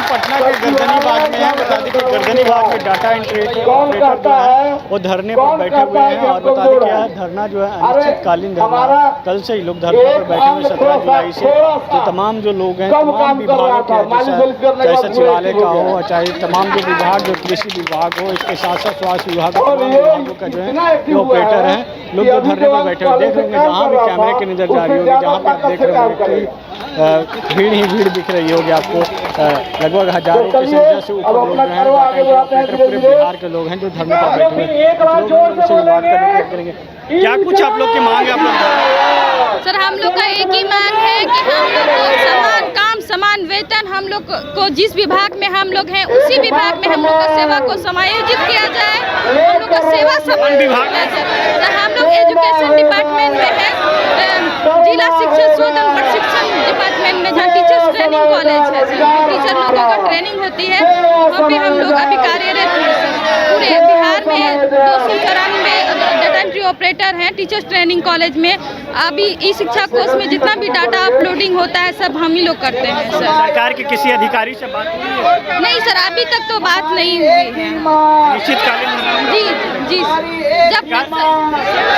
हम पटना के गर्दनीबाग में हैं। बता दें कि गर्दनीबाग में डाटा एंट्री ऑपरेटर जो है वो धरने पर बैठे हुए हैं और बता दें क्या धरना जो है अनिश्चितकालीन धरना। कल से ही लोग धरने पर बैठे हुए 17 जुलाई से। जो तमाम जो लोग हैं तमाम विभागों के चाहे सचिवालय का हो, चाहे तमाम जो विभाग जो कृषि विभाग हो, इसके साथ साथ स्वास्थ्य विभाग हो, तमाम विभागों का जो है जो ऑपरेटर हैं लोग जो धरने पर बैठे हुए देख रहे होंगे। जहाँ भी कैमरे की नज़र जा रही होगी, जहाँ पर आप देख रहे होंगे कि भीड़ ही भीड़ दिख रही होगी आपको। लगभग हजारों की संख्या से ऊपर लोग हैं, ऑपरेटर पूरे बिहार के लोग हैं जो धरने पर बैठे हुए हैं। लोग से बात करेंगे। क्या कुछ आप लोग की मांग है? आप लोग सर हम लोग का एक ही मांग है कि हम लोग को समान काम समान वेतन, हम लोग को जिस विभाग में हम लोग हैं उसी विभाग में हम लोग का सेवा को समायोजित किया जाए। हम लोग का सेवा समान विभाग सर हम लोग एजुकेशन डिपार्टमेंट में है, जिला शिक्षा शोधन प्रशिक्षण डिपार्टमेंट में, जहाँ टीचर्स ट्रेनिंग कॉलेज है। टीचर लोगों का ट्रेनिंग होती है, वहाँ पे हम लोग अभी कार्यरत हैं। पूरे बिहार में 294 डाटा एंट्री ऑपरेटर हैं टीचर्स ट्रेनिंग कॉलेज में। अभी ई शिक्षा कोर्स में जितना भी डाटा अपलोडिंग होता है सब हम ही लोग करते हैं। सर सरकार के किसी अधिकारी से बात हुई है? नहीं सर, अभी तक तो बात नहीं हुई है। निश्चितकालीन जी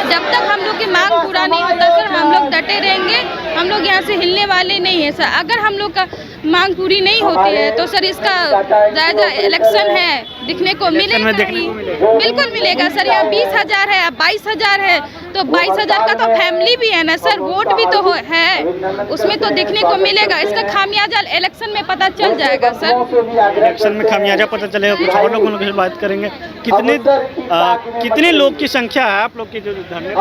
जब तक हम लोग की मांग पूरा नहीं होता सर हम लोग डटे रहेंगे। हम लोग यहाँ से हिलने वाले नहीं है सर। अगर हम लोग का मांग पूरी नहीं होती है तो सर इसका जायजा इलेक्शन है दिखने को मिलेगा ही, बिल्कुल मिलेगा सर। यहाँ 20,000 है, अब 22,000 है तो 22,000 का तो फैमिली भी है ना सर, वोट भी तो है, उसमें तो देखने को मिलेगा। इसका खामियाजा इलेक्शन में पता चल जाएगा सर। इलेक्शन में खामियाजा पता चलेगा। कुछ और लोगों से बात करेंगे। कितने लोग की संख्या है आप लोग की जो धरने?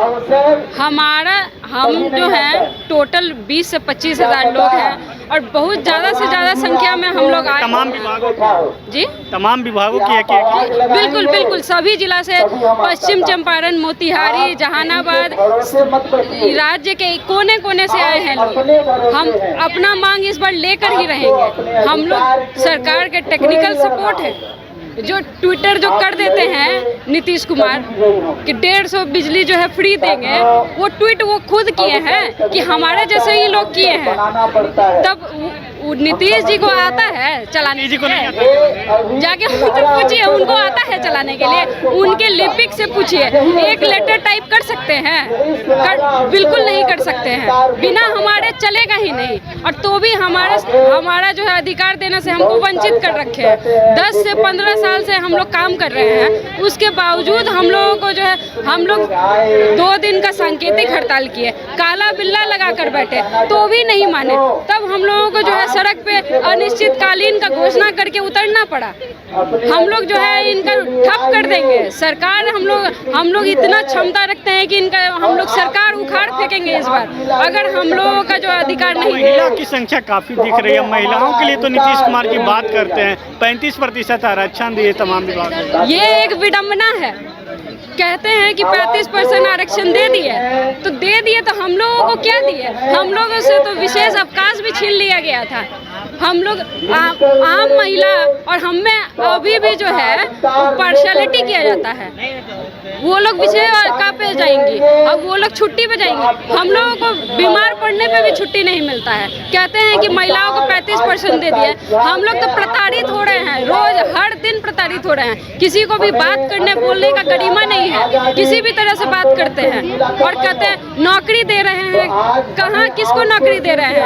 हम जो हैं टोटल 20 से 25,000 लोग हैं और बहुत ज़्यादा से ज़्यादा संख्या में हम लोग आए। तमाम विभागों जी तमाम विभागों की एक बिल्कुल बिल्कुल सभी जिला से, पश्चिम चंपारण, मोतिहारी, जहानाबाद, राज्य के कोने कोने से आए हैं लोग। हम अपना मांग इस बार लेकर ही रहेंगे। हम लोग सरकार के टेक्निकल सपोर्ट है, जो ट्विटर जो कर देते हैं नीतीश कुमार कि 150 बिजली जो है फ्री देंगे, वो ट्वीट वो खुद किए हैं कि हमारे जैसे ही लोग किए हैं। तब नीतीश जी को आता है चलाने के लिए? जाके उनसे पूछिए, उनको आता है चलाने के लिए? उनके लिपिक से पूछिए। एक लेटर टाइप कर सकते हैं? बिल्कुल नहीं कर सकते हैं, बिना हमारे चलेगा ही नहीं। और तो भी हमारा जो है अधिकार देने से हमको वंचित कर रखे हैं। 10 से 15 साल से हम लोग काम कर रहे हैं, उसके बावजूद हम लोगों को जो है हम लोग 2 दिन का सांकेतिक हड़ताल किए, काला बिल्ला लगा कर बैठे तो भी नहीं माने। तब हम लोगों को जो है सड़क पे अनिश्चितकालीन का घोषणा करके उतरना पड़ा। हम लोग जो है इनका ठप कर देंगे सरकार। हम लोग इतना क्षमता रखते हैं कि इनका हम लोग सरकार उखाड़ फेंकेंगे इस बार, अगर हम लोगों का जो अधिकार नहीं। महिला की संख्या काफी दिख रही है। महिलाओं के लिए तो नीतीश कुमार की बात करते हैं, 35% आरक्षण दिए तमाम विभाग। ये एक विडम्बना है। कहते हैं कि 35% आरक्षण दे दिए, तो दे दिए तो हम लोगों को क्या दिए? हम लोगों से तो विशेष अवकाश भी छीन लिया गया था। हम लोग आम महिला और हमें अभी भी जो है पार्शियलिटी किया जाता है। वो लोग विषय का पे जाएंगी, अब वो लोग छुट्टी पे जाएंगी। हम लोगों को बीमार पड़ने पे भी छुट्टी नहीं मिलता है। कहते हैं कि महिलाओं को 35% दे दिए। हम लोग तो प्रताड़ित हो रहे हैं, रोज हर दिन प्रताड़ित हो रहे हैं। किसी को भी बात करने बोलने का गरिमा नहीं है, किसी भी तरह से बात करते हैं और कहते हैं नौकरी दे रहे हैं। कहाँ किसको नौकरी दे रहे हैं?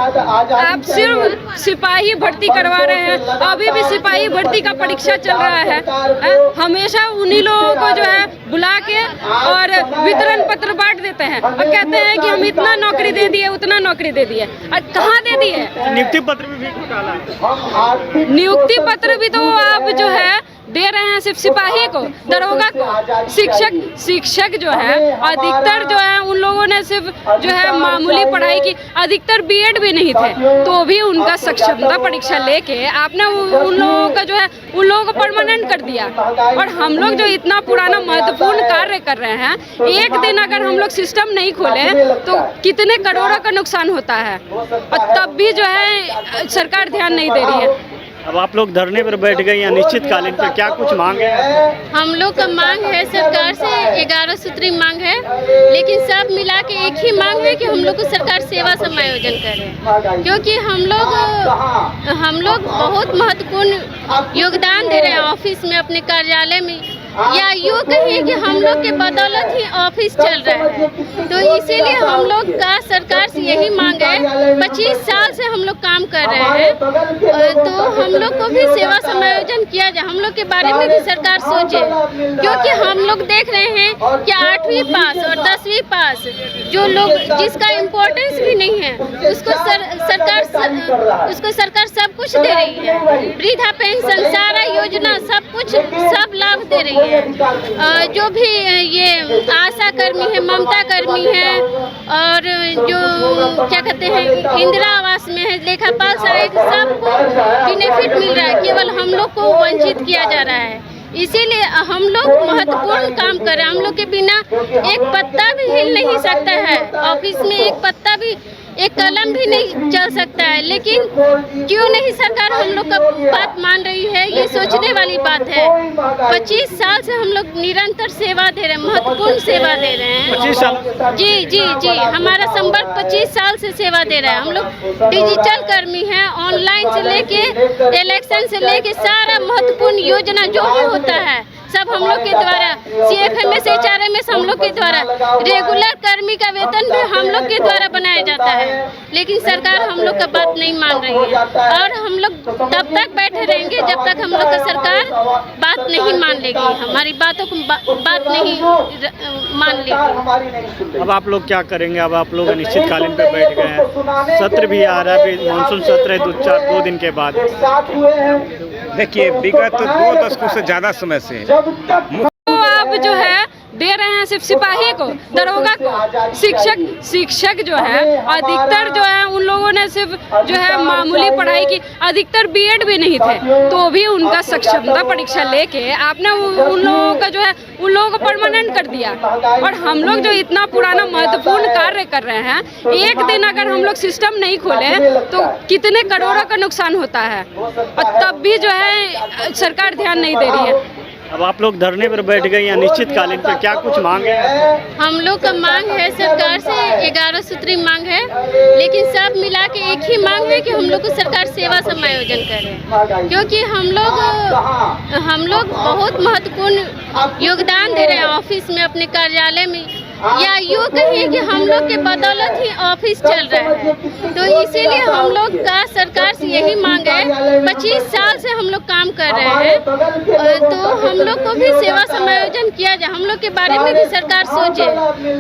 आप सिर्फ सिपाही भर्ती करवा रहे हैं। अभी भी सिपाही भर्ती का परीक्षा चल रहा है। हमेशा उन्हीं लोगों को जो है बुला के और वितरण पत्र बांट देते हैं और कहते हैं कि हम इतना नौकरी दे दिए, उतना नौकरी दे दिए। और कहाँ दे दिए? नियुक्ति पत्र भी घोटाला है। नियुक्ति पत्र भी तो आप जो है दे रहे हैं सिर्फ सिपाही को, दरोगा को। शिक्षक जो है अधिकतर जो है उन लोगों ने सिर्फ जो है मामूली पढ़ाई की, अधिकतर बीएड भी नहीं थे, तो भी उनका सक्षमता परीक्षा लेके आपने उन लोगों का जो है उन लोगों को परमानेंट कर दिया। और हम लोग जो इतना पुराना महत्वपूर्ण कार्य कर रहे हैं, एक दिन अगर हम लोग सिस्टम नहीं खोले तो कितने करोड़ों का नुकसान होता है। और तब भी जो है सरकार ध्यान नहीं दे रही है। अब आप लोग धरने पर बैठ गए या अनिश्चितकालीन पे, क्या कुछ मांग है? हम लोग का मांग है सरकार से 11 सूत्री मांग है, लेकिन सब मिला के एक ही मांग है कि हम लोग को सरकार सेवा समायोजन करे, क्योंकि हम लोग बहुत महत्वपूर्ण योगदान दे रहे हैं ऑफिस में, अपने कार्यालय में, या यूँ कहिए कि हम लोग के बदौलत ही ऑफिस चल रहा है। तो इसीलिए हम लोग का सरकार से यही मांग है, 25 साल से हम लोग काम कर रहे हैं, तो हम लोग को भी सेवा समायोजन किया जाए, हम लोग के बारे में भी सरकार सोचे, क्योंकि हम लोग देख रहे हैं कि 8वीं पास और 10वीं पास जो लोग जिसका इम्पोर्टेंस भी नहीं है उसको सरकार सब कुछ दे रही है, वृद्धा पेंशन, सारा योजना, सब कुछ, सब लाभ दे रही है। जो भी ये आशा कर्मी है, ममता कर्मी है, और जो क्या कहते हैं इंदिरा आवास में है, लेखापाल सहायक, सबको बेनिफिट मिल रहा है, केवल हम लोग को वंचित किया जा रहा है। इसीलिए हम लोग महत्वपूर्ण काम कर रहे हैं, हम लोग के बिना एक पत्ता भी हिल नहीं सकता है, ऑफिस में एक पत्ता भी, एक कलम भी नहीं चल सकता है, लेकिन क्यों नहीं सरकार हम लोग का बात मान रही है, ये सोचने वाली बात है। 25 साल से हम लोग निरंतर सेवा दे रहे हैं, महत्वपूर्ण सेवा दे रहे हैं। 25 साल? जी, हमारा संपर्क 25 साल से सेवा दे रहा है। हम लोग डिजिटल कर्मी हैं, ऑनलाइन से लेके इलेक्शन से लेके सारा महत्वपूर्ण योजना जो भी होता है सब हम लोग के द्वारा, CFMS HRMS हम लोग के द्वारा, रेगुलर कर्मी का वेतन भी हम लोग के द्वारा बनाया जाता है, लेकिन सरकार हम लोग का बात नहीं मान रही है, और हम लोग तब तक बैठे रहेंगे जब तक हम लोग का सरकार बात नहीं मान लेगी, हमारी बातों को बात नहीं मान लेगी। अब आप लोग क्या करेंगे? अब आप लोग अनिश्चितकालीन पे बैठ गए हैं, सत्र भी आ रहा है, मानसून सत्र है 2 दिन के बाद। देखिए, विगत 2 दशकों से ज़्यादा समय से तो आप जो है दे रहे हैं सिर्फ सिपाही को, दरोगा को, शिक्षक जो है अधिकतर जो है उन लोगों ने सिर्फ जो है मामूली पढ़ाई की, अधिकतर बीएड भी नहीं थे, तो भी उनका सक्षमता परीक्षा लेके आपने उन लोगों का जो है उन लोगों को परमानेंट कर दिया। और हम लोग जो इतना पुराना महत्वपूर्ण कार्य कर रहे हैं, एक दिन अगर हम लोग सिस्टम नहीं खोले तो कितने करोड़ों का नुकसान होता है, और तब भी जो है सरकार ध्यान नहीं दे रही है। अब आप लोग धरने पर बैठ गए या अनिश्चितकालीन पे, क्या कुछ मांग है? हम लोग का मांग है सरकार से 11 सूत्री मांग है, लेकिन सब मिला के एक ही मांग है कि हम लोग को सरकार सेवा समायोजन करे, क्योंकि हम लोग बहुत महत्वपूर्ण योगदान दे रहे हैं ऑफिस में, अपने कार्यालय में, या यूँ कहिए कि हम लोग के बदौलत ही ऑफिस चल रहा है। तो इसीलिए हम लोग का सरकार से यही मांग है, 25 साल से हम लोग काम कर रहे हैं, तो हम लोग को भी सेवा समायोजन किया जाए, हम लोग के बारे में भी सरकार सोचे,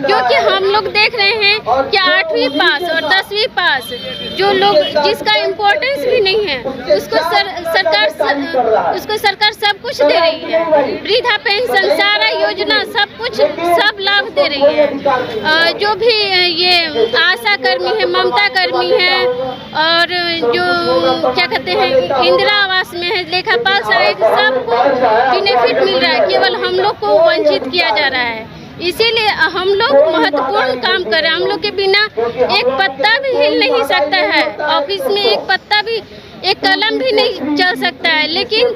क्योंकि हम लोग देख रहे हैं कि 8वीं पास और 10वीं पास जो लोग जिसका इम्पोर्टेंस भी नहीं है उसको सरकार सब कुछ दे रही है, वृद्धा पेंशन, सारा योजना, सब कुछ, सब लाभ दे रही है। जो भी ये आशा कर्मी है, ममता कर्मी है, और जो क्या कहते हैं इंदिरा आवास में है, लेखापाल सहायक, सबको बेनिफिट मिल रहा है, केवल हम लोग को वंचित किया जा रहा है। इसीलिए हम लोग महत्वपूर्ण काम कर रहे हैं, हम लोग के बिना एक पत्ता भी हिल नहीं सकता है, ऑफिस में एक पत्ता भी, एक कलम भी नहीं चल सकता है, लेकिन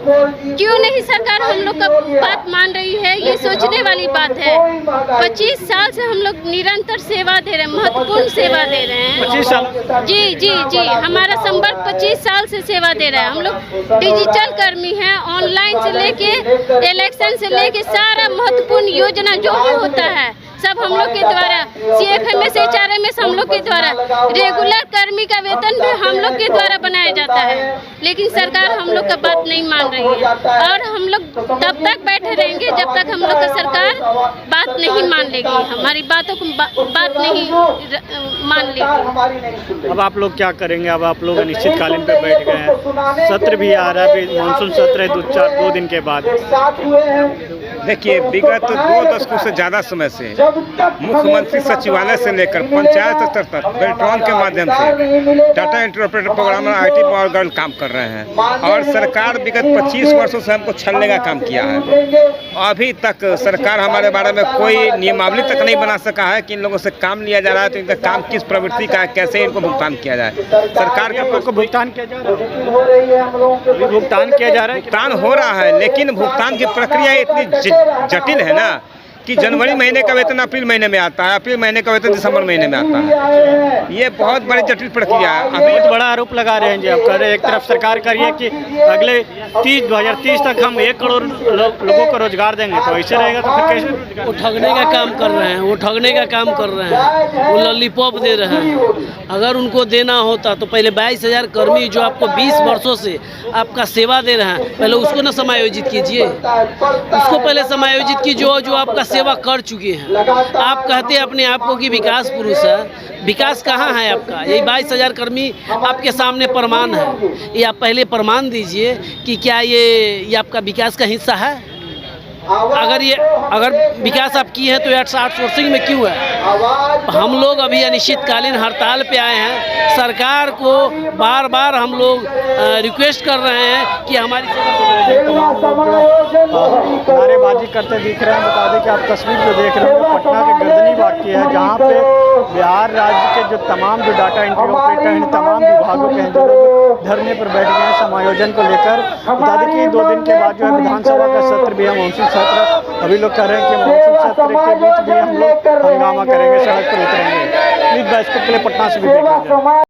क्यों नहीं सरकार हम लोग का बात मान रही है, ये सोचने वाली बात है। 25 साल से हम लोग निरंतर सेवा दे रहे हैं, महत्वपूर्ण सेवा दे रहे हैं। 25 साल? जी, हमारा संपर्क 25 साल से सेवा दे रहा है। हम लोग डिजिटल कर्मी हैं, ऑनलाइन से लेके इलेक्शन से लेके सारा महत्वपूर्ण योजना जो भी होता है सब हम लोग के द्वारा, CFMS HRMS हम लोग के द्वारा, रेगुलर कर्मी का वेतन भी हम लोग के द्वारा बनाया जाता है, लेकिन सरकार हम लोग का बात नहीं मान रही है, और हम लोग तब तक बैठे रहेंगे जब तक हम लोग का सरकार बात नहीं मान लेगी, हमारी बातों को बात नहीं मान लेगी। अब आप लोग क्या करेंगे? अब आप लोग अनिश्चितकालीन पे बैठ गए हैं, सत्र भी आ रहा है, मानसून सत्र है 2 दिन के बाद। देखिए विगत 2 दशकों से ज़्यादा समय से मुख्यमंत्री सचिवालय से लेकर पंचायत स्तर तक बेल्ट्रॉन के माध्यम से data entry operator programmer IT power girl काम कर रहे हैं और सरकार विगत 25 वर्षों से हमको छलने का काम किया है। अभी तक सरकार हमारे बारे में कोई नियमावली तक नहीं बना सका है कि इन लोगों से काम लिया जा रहा है तो इनका काम किस प्रवृत्ति का है, कैसे इनको भुगतान किया जाए। सरकार के आपको भुगतान किया जा रहा है, भुगतान किया जा रहा है, भुगतान हो रहा है, लेकिन भुगतान की प्रक्रिया इतनी जटिल है ना कि जनवरी महीने का वेतन अप्रैल महीने में आता है, अप्रैल महीने का वेतन दिसंबर महीने में आता है। ये बहुत बड़ी जटिल प्रक्रिया है। अभी बहुत बड़ा आरोप लगा रहे हैं जी आप, कह रहे हैं एक तरफ सरकार कर रही है कि अगले 2030 तक हम 1 करोड़ लोगों को रोजगार देंगे, तो ऐसे रहेगा तो फिर कैसे? वो ठगने का काम कर रहे हैं, वो ठगने का काम कर रहे हैं, वो लॉलीपॉप दे रहे हैं। अगर उनको देना होता तो पहले 22,000 कर्मी जो आपको 20 वर्षों से आपका सेवा दे रहे हैं, पहले उसको न समायोजित कीजिए, उसको पहले समायोजित कीजिए जो आपका सेवा कर चुके हैं। आप कहते हैं अपने आप को कि विकास पुरुष है, विकास कहाँ है आपका? यही 22,000 कर्मी आपके सामने प्रमाण है। ये आप पहले प्रमाण दीजिए कि क्या ये आपका विकास का हिस्सा है। अगर विकास आप किए हैं तो आउटसोर्सिंग में क्यों है? हम लोग अभी अनिश्चितकालीन हड़ताल पे आए हैं। सरकार को बार बार हम लोग रिक्वेस्ट कर रहे हैं कि हमारी नारेबाजी करते दिख रहे हैं। बता दें कि आप तस्वीर जो देख रहे हैं पटना के गर्दनी बाग की है, जहाँ पे बिहार राज्य के जो तमाम जो डाटा एंट्री ऑपरेटर हैं, तमाम विभागों के हैं, जो लोग धरने पर बैठ गए हैं समायोजन को लेकर। बता दें कि 2 दिन के बाद जो है विधानसभा का सत्र भी है, मानसून सत्र। अभी लोग कह रहे हैं कि मानसून सत्र के बीच भी हम लोग हंगामा करेंगे, सड़क पर उतरेंगे। प्लीज बैस्कट के लिए पटना से भी देख लीजिए।